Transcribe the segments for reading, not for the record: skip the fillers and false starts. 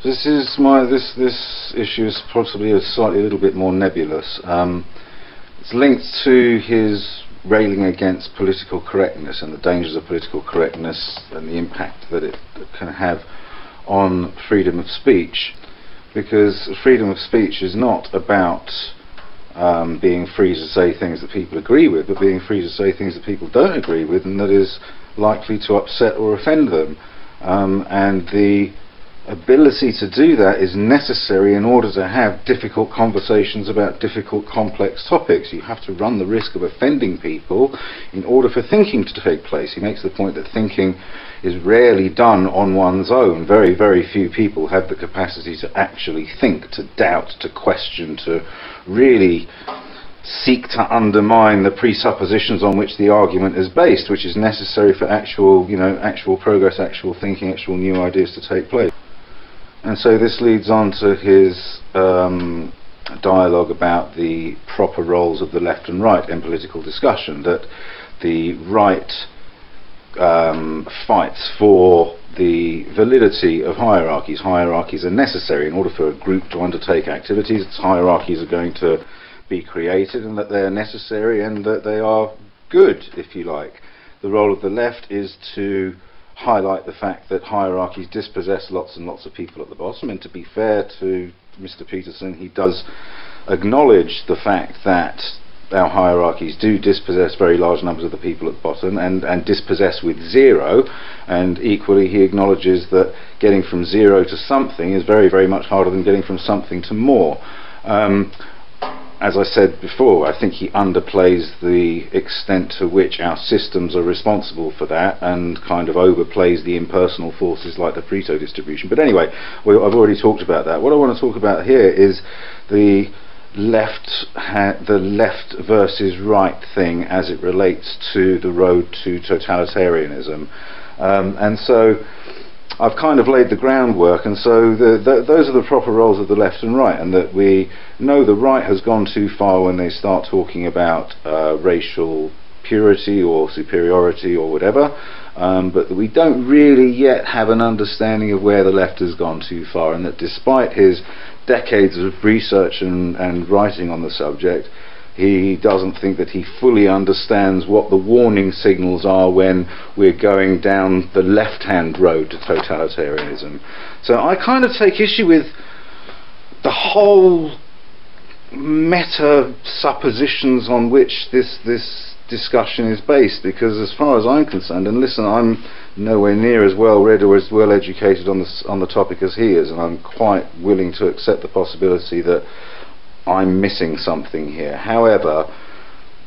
This issue is possibly slightly a little bit more nebulous. It's linked to his railing against political correctness and the dangers of political correctness and the impact that it can have on freedom of speech, because freedom of speech is not about being free to say things that people agree with, but being free to say things that people don't agree with and that is likely to upset or offend them. And the ability to do that is necessary in order to have difficult conversations about difficult, complex topics. You have to run the risk of offending people in order for thinking to take place. He makes the point that thinking is rarely done on one's own. Very, very few people have the capacity to actually think, to doubt, to question, to really seek to undermine the presuppositions on which the argument is based, which is necessary for actual progress, actual thinking, actual new ideas to take place. And so this leads on to his dialogue about the proper roles of the left and right in political discussion, that the right fights for the validity of hierarchies. Hierarchies are necessary in order for a group to undertake activities. Hierarchies are going to be created, and that they are necessary and that they are good, if you like. The role of the left is to highlight the fact that hierarchies dispossess lots and lots of people at the bottom, and to be fair to Mr. Peterson, he does acknowledge the fact that our hierarchies do dispossess very large numbers of the people at the bottom, and dispossess with zero, and equally he acknowledges that getting from zero to something is very, very much harder than getting from something to more. As I said before, I think he underplays the extent to which our systems are responsible for that, and kind of overplays the impersonal forces like the Pareto distribution. But anyway, I've already talked about that. What I want to talk about here is the left versus right thing as it relates to the road to totalitarianism. And so I've kind of laid the groundwork, and so those are the proper roles of the left and right, and that we know the right has gone too far when they start talking about racial purity or superiority or whatever, but that we don't really yet have an understanding of where the left has gone too far, and that despite his decades of research and writing on the subject, he doesn't think that he fully understands what the warning signals are when we're going down the left-hand road to totalitarianism. So I kind of take issue with the whole meta suppositions on which this discussion is based, because as far as I'm concerned, and listen, I'm nowhere near as well read or as well educated on the topic as he is, and I'm quite willing to accept the possibility that I'm missing something here. However,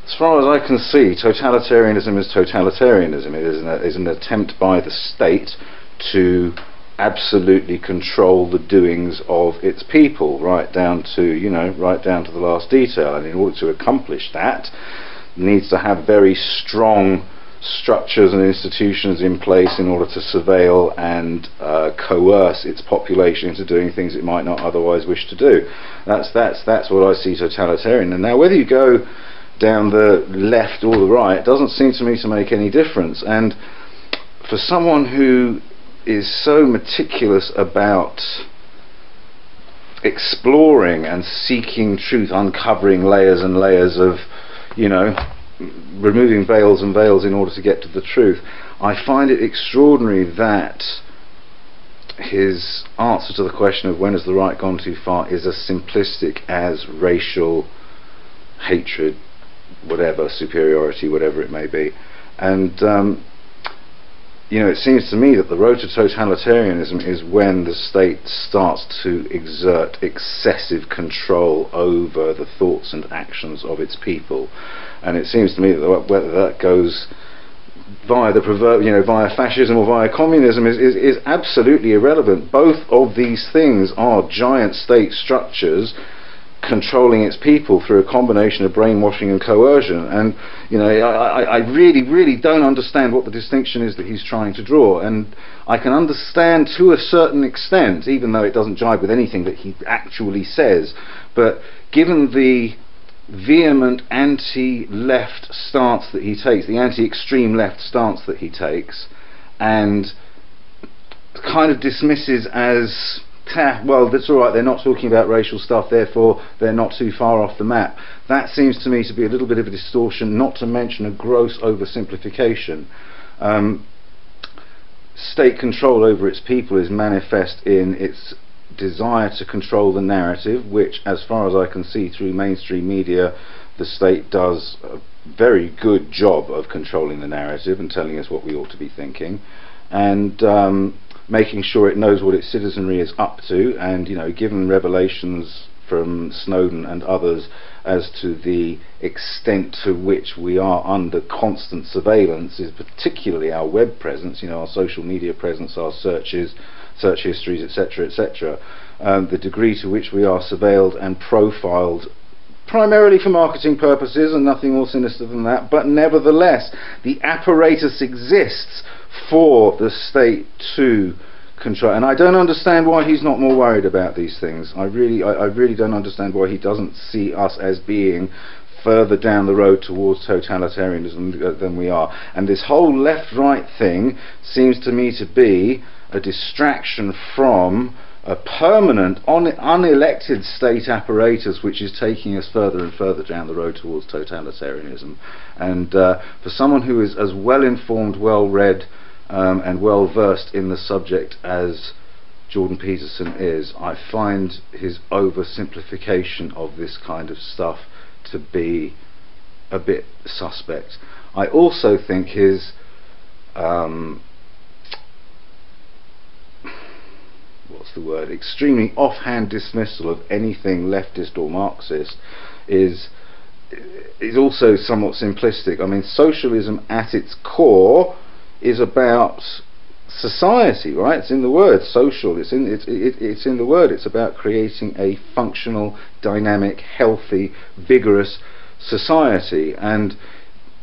as far as I can see, totalitarianism is totalitarianism. It is an attempt by the state to absolutely control the doings of its people, right down to the last detail. And in order to accomplish that, it needs to have very strong structures and institutions in place in order to surveil and coerce its population into doing things it might not otherwise wish to do. That's what I see totalitarian. And now whether you go down the left or the right doesn't seem to me to make any difference. And for someone who is so meticulous about exploring and seeking truth, uncovering layers and layers of, removing veils and veils in order to get to the truth, I find it extraordinary that his answer to the question of when has the right gone too far is as simplistic as racial hatred, whatever, superiority, whatever it may be. And it seems to me that the road to totalitarianism is when the state starts to exert excessive control over the thoughts and actions of its people. And it seems to me that whether that goes via via fascism or via communism is absolutely irrelevant. Both of these things are giant state structures controlling its people through a combination of brainwashing and coercion. And I really don't understand what the distinction is that he's trying to draw, and I can understand to a certain extent, even though it doesn't jibe with anything that he actually says. But given the vehement anti-left stance that he takes, the anti-extreme left stance that he takes, and kind of dismisses as well, that's all right, they're not talking about racial stuff, therefore they're not too far off the map. That seems to me to be a little bit of a distortion, not to mention a gross oversimplification. State control over its people is manifest in its desire to control the narrative, which, as far as I can see through mainstream media, the state does a very good job of controlling the narrative and telling us what we ought to be thinking, and making sure it knows what its citizenry is up to. And, you know, given revelations from Snowden and others as to the extent to which we are under constant surveillance, is particularly our web presence, you know, our social media presence, our searches, search histories, etc., etc., the degree to which we are surveilled and profiled, primarily for marketing purposes and nothing more sinister than that, but nevertheless the apparatus exists for the state to control. And I don't understand why he's not more worried about these things. I really don't understand why he doesn't see us as being further down the road towards totalitarianism than we are. And this whole left-right thing seems to me to be a distraction from a permanent, unelected state apparatus which is taking us further and further down the road towards totalitarianism. And for someone who is as well-informed, well-read, and well-versed in the subject as Jordan Peterson is, I find his oversimplification of this kind of stuff to be a bit suspect. I also think his extremely offhand dismissal of anything leftist or Marxist is also somewhat simplistic. I mean, socialism at its core is about society, right? It's in the word social. It's in the word. It's about creating a functional, dynamic, healthy, vigorous society, and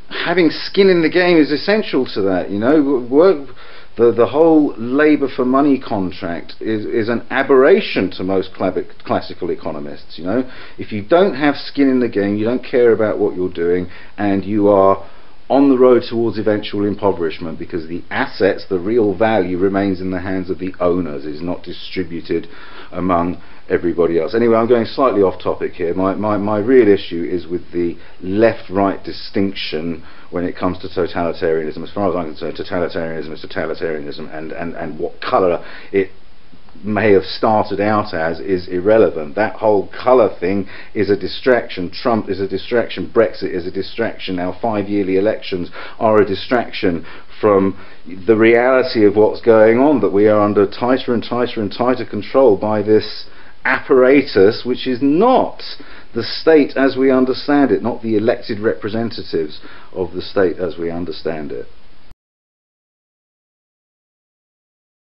having skin in the game is essential to that. You know, the whole labour for money contract is an aberration to most classical economists. You know, if you don't have skin in the game, you don't care about what you're doing, and you are on the road towards eventual impoverishment, because the assets, the real value, remains in the hands of the owners, is not distributed among everybody else. Anyway, I'm going slightly off topic here. My real issue is with the left-right distinction when it comes to totalitarianism. As far as I'm concerned, totalitarianism is totalitarianism, and what colour it may have started out as is irrelevant. That whole colour thing is a distraction. Trump is a distraction. Brexit is a distraction. Our 5-yearly elections are a distraction from the reality of what's going on, that we are under tighter and tighter and tighter control by this apparatus, which is not the state as we understand it, not the elected representatives of the state as we understand it.